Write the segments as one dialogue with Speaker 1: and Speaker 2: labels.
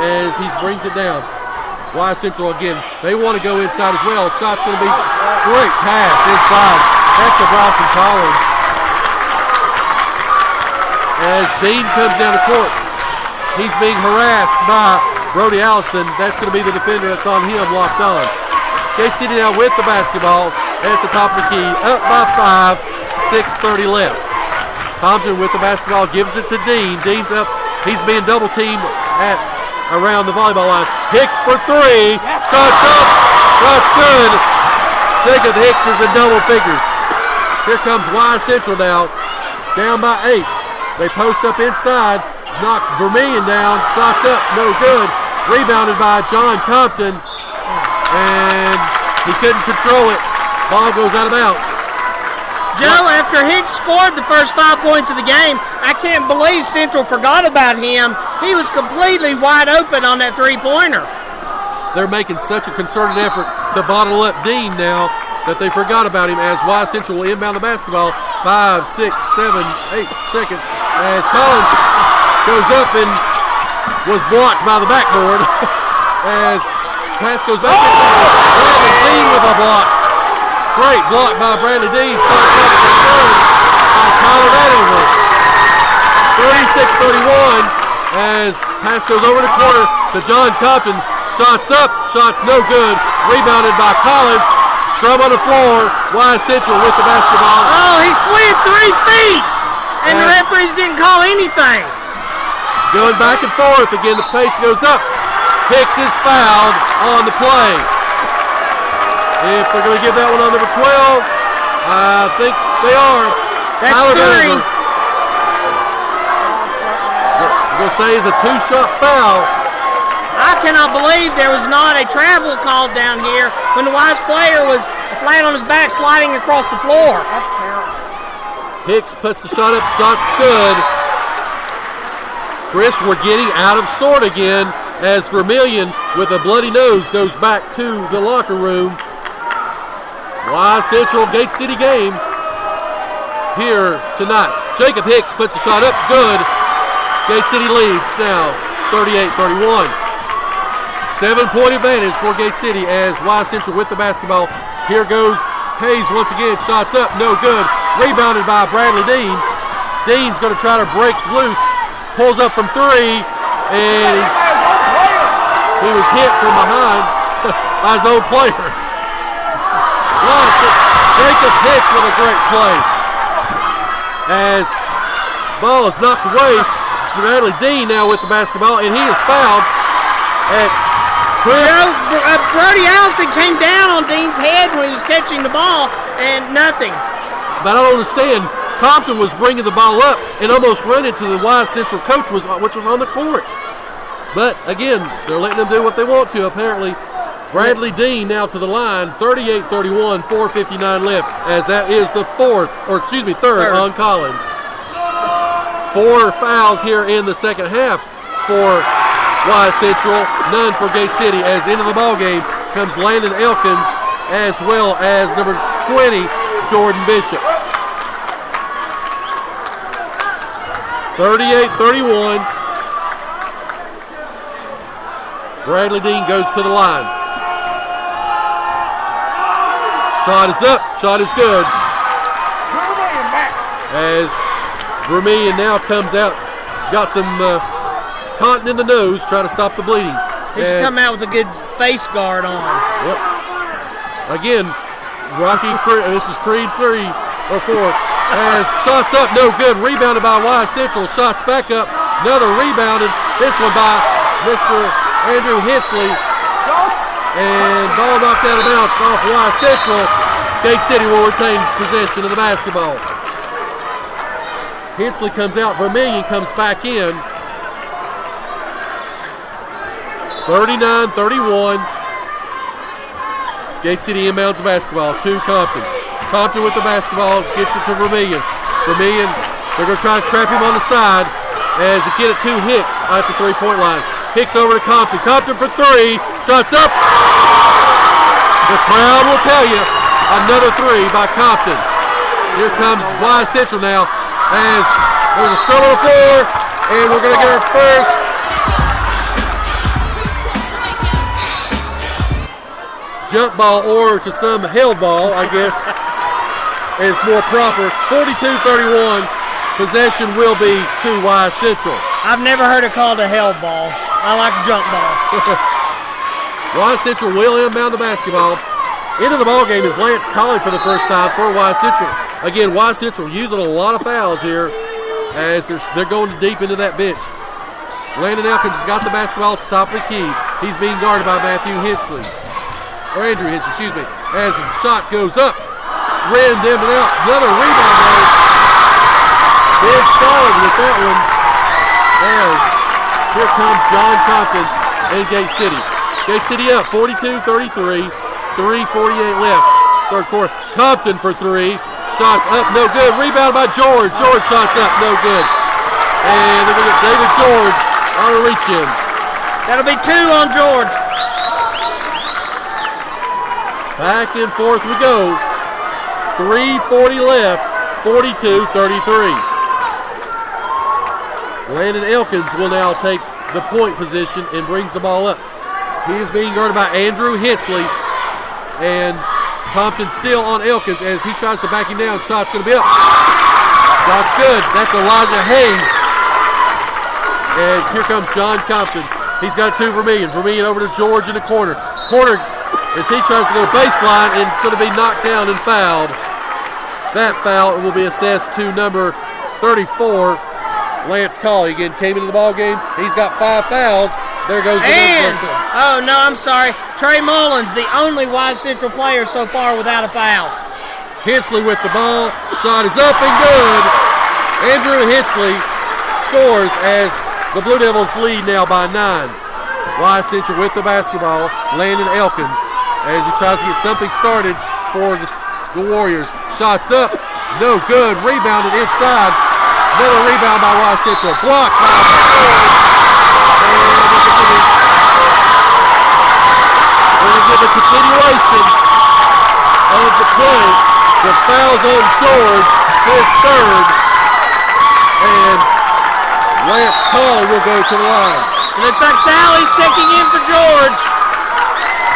Speaker 1: as he brings it down. Y Central again. They want to go inside as well. Shot's going to be great pass inside. Back to Bryson Collins. As Dean comes down the court, he's being harassed by Brody Allison. That's going to be the defender that's on him, locked on. Gate City now with the basketball at the top of the key. Up by 5, 6:30 left. Compton with the basketball, gives it to Dean. Dean's up. He's being double teamed at around the volleyball line. Hicks for 3. Shots up. Shots good. Jacob Hicks is in double figures. Here comes Y Central now. Down by 8. They post up inside. Knock Vermillion down. Shots up. No good. Rebounded by John Compton. And he couldn't control it. Ball goes out of bounds.
Speaker 2: Joe, after Hicks scored the first 5 points of the game, I can't believe Central forgot about him. He was completely wide open on that three-pointer.
Speaker 1: They're making such a concerted effort to bottle up Dean now that they forgot about him as Y Central will inbound the basketball. 5, 6, 7, 8 seconds as Collins goes up and was blocked by the backboard as pass goes back in. Bradley Dean with a block. Great block by Bradley Dean. Starts up the third by Tyler Vanover. 36-31 as pass goes over the corner to John Compton. Shots up, shots no good. Rebounded by Collins. Scrum on the floor. Y Central with the basketball.
Speaker 2: Oh, he slid 3 feet, and the referees didn't call anything.
Speaker 1: Going back and forth again. The pace goes up. Hicks is fouled on the play. If they're going to give that one on number 12, I think they are.
Speaker 2: That's
Speaker 1: Tyler
Speaker 2: 3.
Speaker 1: Vanover. I'm going to say it's a 2-shot foul.
Speaker 2: I cannot believe there was not a travel called down here when the Wise player was flat on his back sliding across the floor. That's terrible.
Speaker 1: Hicks puts the shot up. Shot's good. Chris, we're getting out of sort again as Vermillion with a bloody nose goes back to the locker room. Y Central Gate City game here tonight. Jacob Hicks puts the shot up. Good. Gate City leads now 38-31. 7-point advantage for Gate City as Y Central with the basketball. Here goes Hayes once again. Shots up. No good. Rebounded by Bradley Dean. Dean's going to try to break loose. Pulls up from 3. And he was hit from behind by his own player. Jacob Hicks with a great play. As ball is knocked away, Bradley Dean now with the basketball, and he is fouled at Chris.
Speaker 2: Brody Allison came down on Dean's head when he was catching the ball, and nothing.
Speaker 1: But I don't understand. Compton was bringing the ball up and almost ran into the Y Central coach, which was on the court. But again, they're letting them do what they want to, apparently. Bradley Dean now to the line, 38-31, 4:59 left, as that is the third on Collins. 4 fouls here in the second half for Y Central, none for Gate City, as into the ball game comes Landon Elkins as well as number 20, Jordan Bishop. 38-31. Bradley Dean goes to the line. Shot is up. Shot is good. As Vermillion now comes out. He's got some cotton in the nose, trying to stop the bleeding.
Speaker 2: He's come out with a good face guard on.
Speaker 1: Yep. Again, this is Creed 3 or 4. As shots up, no good. Rebounded by Y Central. Shots back up. Another rebounded. This one by Mr. Andrew Hinchley. And ball knocked out of bounds off Y Central. Gate City will retain possession of the basketball. Hinchley comes out. Vermillion comes back in. 39-31. Gate City inbounds the basketball to Compton. Compton with the basketball, gets it to Vermillion. Vermillion, they're going to try to trap him on the side as they get it to Hicks at the three-point line. Hicks over to Compton. Compton for 3. Shots up. The crowd will tell you another 3 by Compton. Here comes Y Central now as there's a scrum on the floor, and we're going to get our first jump ball or to some held ball, I guess, is more proper. 42-31. Possession will be to Wise Central.
Speaker 2: I've never heard it called a held ball. I like jump ball.
Speaker 1: Wise Central will inbound the basketball. Into the ball game is Lance Colley for the first time for Wise Central. Again, Wise Central using a lot of fouls here as they're going deep into that bench. Landon Elkins has got the basketball at the top of the key. He's being guarded by Andrew Hensley, excuse me. As the shot goes up, rim dimmed out. Another rebound though. Big solid with that one. As here comes John Compton and Gate City. Gate City up 42-33. 3:48 left. Third quarter. Compton for three. Shots up, no good. Rebound by George. George shots up, no good. And they're going to get David George on a reach in.
Speaker 2: That'll be 2 on George.
Speaker 1: Back and forth we go. 3:40 left. 42-33. Landon Elkins will now take the point position and brings the ball up. He is being guarded by Andrew Hensley. And Compton still on Elkins as he tries to back him down. Shot's going to be up. Shot's good. That's Elijah Hayes. As here comes John Compton. He's got a 2 for Vermillion. Vermillion over to George in the corner. Corner as he tries to go baseline, and it's going to be knocked down and fouled. That foul will be assessed to number 34, Lance Colley. Again, came into the ball game. He's got 5 fouls. There goes the
Speaker 2: and, oh no, I'm sorry. Trey Mullins, the only Wise Central player so far without a foul.
Speaker 1: Hensley with the ball. Shot is up and good. Andrew Hensley scores as the Blue Devils lead now by 9. Wise Central with the basketball. Landon Elkins as he tries to get something started for the Warriors. Shots up. No good. Rebounded inside. Another rebound by Wise Central. Blocked by George. We're going to get the continuation of the play. The foul's on George, his third. And Lance Colley will go to the line.
Speaker 2: It looks like Sally's checking in for George.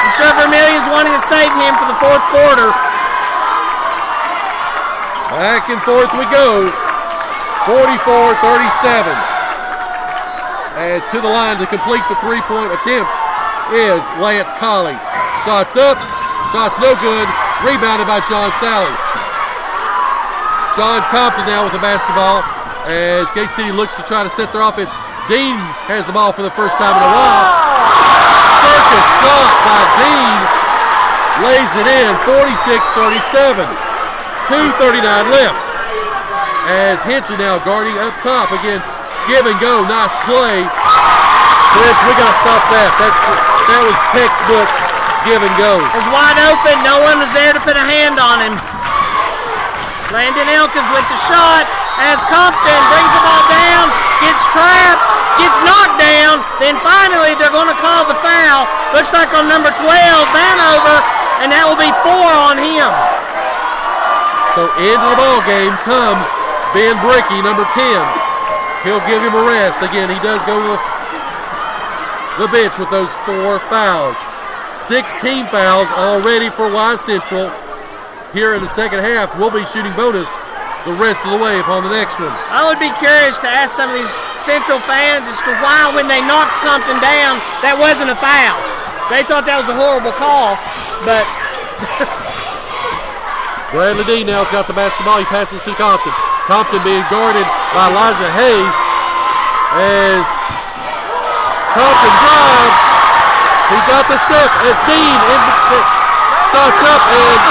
Speaker 2: I'm sure Vermillion's wanting to save him for the fourth quarter.
Speaker 1: Back and forth we go. 44-37. As to the line to complete the 3-point attempt is Lance Colley. Shots up, shots no good, rebounded by John Sally. John Compton now with the basketball as Gate City looks to try to set their offense. Dean has the ball for the first time in a while. Circus shot by Dean, lays it in, 46-37. 2:39 left. As Henson now guarding up top again. Give and go, nice play. Chris, we got to stop that. That was textbook give and go.
Speaker 2: It was wide open. No one was there to put a hand on him. Landon Elkins with the shot as Compton brings the ball down, gets trapped, gets knocked down. Then finally they're going to call the foul. Looks like on number 12, Vanover, and that will be 4 on him.
Speaker 1: So into the ball game comes Ben Brickey, number 10. He'll give him a rest. Again, he does go to the bench with those 4 fouls. 16 fouls already for Wise Central. Here in the second half, we'll be shooting bonus the rest of the way upon the next one.
Speaker 2: I would be curious to ask some of these Central fans as to why when they knocked Compton down, that wasn't a foul. They thought that was a horrible call, but...
Speaker 1: Bradley Dean now's got the basketball. He passes to Compton. Compton being guarded by Elijah Hayes as Compton drives. He got the step as Dean shots up, and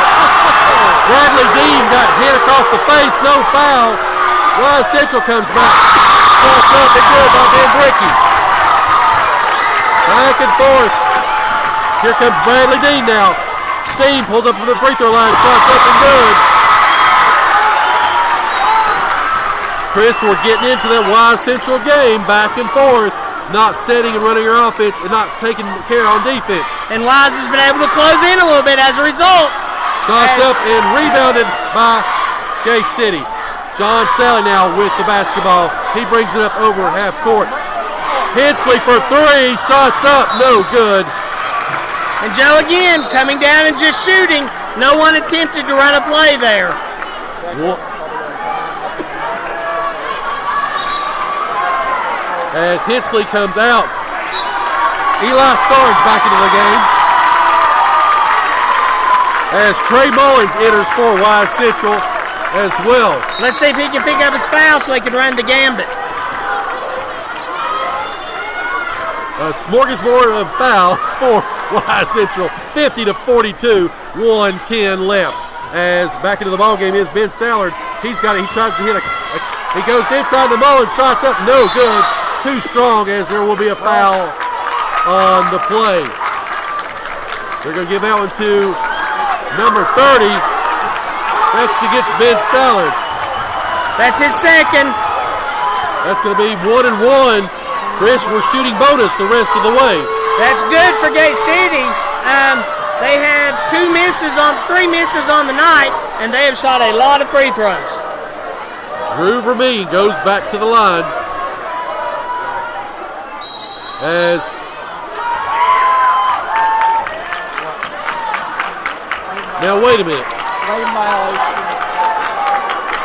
Speaker 1: Bradley Dean got hit across the face. No foul. Wise Central comes back. Shots up and good by Ben Brickey. Back and forth. Here comes Bradley Dean now. Dean pulls up from the free throw line. Shots up and good. Chris, we're getting into that Wise Central game, back and forth, not setting and running your offense and not taking care on defense.
Speaker 2: And Wise has been able to close in a little bit as a result.
Speaker 1: Shots up and rebounded by Gate City. John Sally now with the basketball. He brings it up over half court. Hensley for 3, shots up, no good.
Speaker 2: And Joe again coming down and just shooting. No one attempted to run a play there.
Speaker 1: As Hensley comes out, Eli Starnes back into the game. As Trey Mullins enters for Wise Central as well.
Speaker 2: Let's see if he can pick up his foul so he can run the gambit.
Speaker 1: A smorgasbord of fouls for Wise Central. 50-42, 1:10 left. As back into the ball game is Ben Stallard. He tries to hit he goes inside the Mullins, shots up, no good. Too strong, as there will be a foul on the play. They're going to give that one to number 30. That's against Ben Stallard.
Speaker 2: That's his second.
Speaker 1: That's going to be 1-1. Chris, we're shooting bonus the rest of the way.
Speaker 2: That's good for Gate City. They have 3 misses on the night, and they have shot a lot of free throws.
Speaker 1: Drew Vermeen goes back to the line. As now, wait a minute.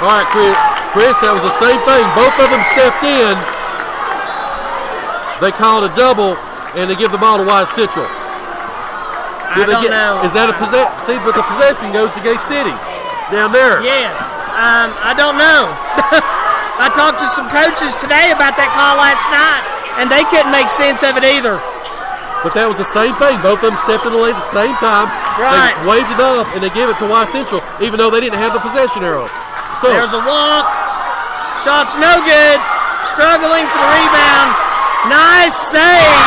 Speaker 1: All right, Chris, that was the same thing. Both of them stepped in. They called a double, and they give the ball to Wise Central.
Speaker 2: I don't know.
Speaker 1: Is that a possession? See, but the possession goes to Gate City down there.
Speaker 2: Yes. I don't know. I talked to some coaches today about that call last night, and they couldn't make sense of it either.
Speaker 1: But that was the same thing. Both of them stepped in the lane at the same time.
Speaker 2: Right.
Speaker 1: They waved it up, and they gave it to Wise Central, even though they didn't have the possession arrow. So
Speaker 2: there's a walk. Shot's no good. Struggling for the rebound. Nice save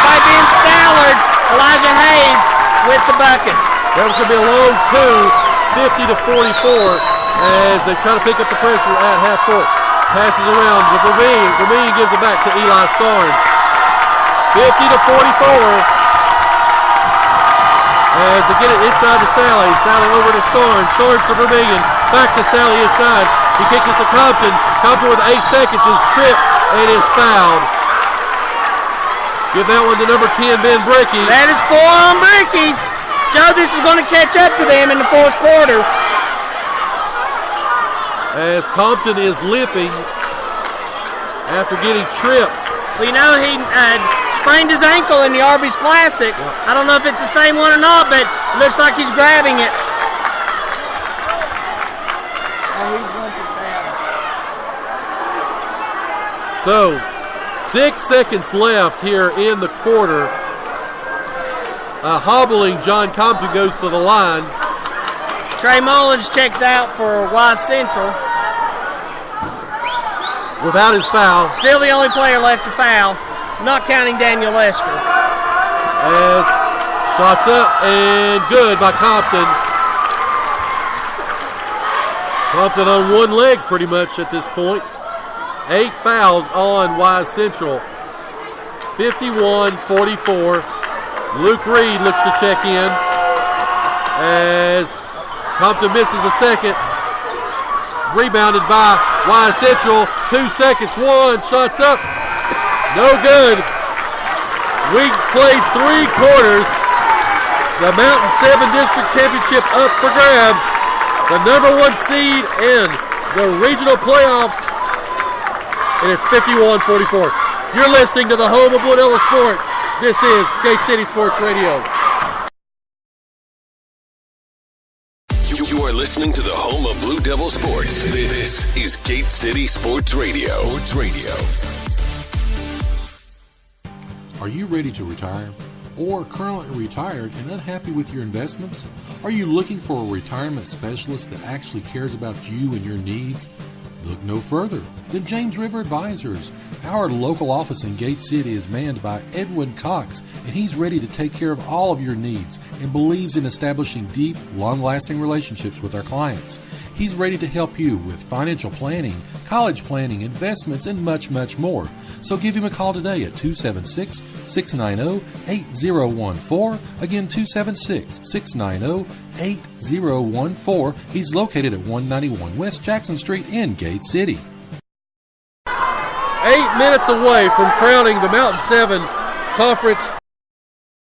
Speaker 2: by Ben Stallard. Elijah Hayes with the bucket.
Speaker 1: That was going to be a long two, 50-44, as they try to pick up the pressure at half court. Passes around to Vermeen. Vermeen gives it back to Eli Starnes. 50-44. As they get it inside to Sally. Sally over to Starnes. Starnes to Vermeen. Back to Sally inside. He kicks it to Compton. Compton with 8 seconds is tripped and is fouled. Give that one to number 10, Ben Brickey.
Speaker 2: That is 4 on Brickey. Joe, this is going to catch up to them in the fourth quarter.
Speaker 1: As Compton is limping after getting tripped.
Speaker 2: Well, you know, he sprained his ankle in the Arby's Classic. I don't know if it's the same one or not, but it looks like he's grabbing it.
Speaker 1: So, 6 seconds left here in the quarter. Hobbling John Compton goes to the line.
Speaker 2: Trey Mullins checks out for Wise Central.
Speaker 1: Without his foul.
Speaker 2: Still the only player left to foul, not counting Daniel Lester.
Speaker 1: As shots up and good by Compton. Compton on one leg pretty much at this point. 8 fouls on Wise Central. 51-44. Luke Reed looks to check in as Compton misses a second. Rebounded by Wise Central. 2 seconds. 1. Shots up. No good. We played 3 quarters. The Mountain 7 District Championship up for grabs. The number 1 seed in the regional playoffs. And it's 51-44. You're listening to the home of Blue Devil Sports. This is Gate City Sports Radio.
Speaker 3: You are listening to the home of Blue Devil Sports. This is Gate City Sports Radio.
Speaker 4: Are you ready to retire? Or currently retired and unhappy with your investments? Are you looking for a retirement specialist that actually cares about you and your needs? Look no further than James River Advisors. Our local office in Gate City is manned by Edwin Cox, and he's ready to take care of all of your needs and believes in establishing deep, long-lasting relationships with our clients. He's ready to help you with financial planning, college planning, investments, and much, much more. So give him a call today at 276-690-8014. Again, 276-690-8014. He's located at 191 West Jackson Street in Gate City.
Speaker 1: 8 minutes away from crowning the Mountain 7 Conference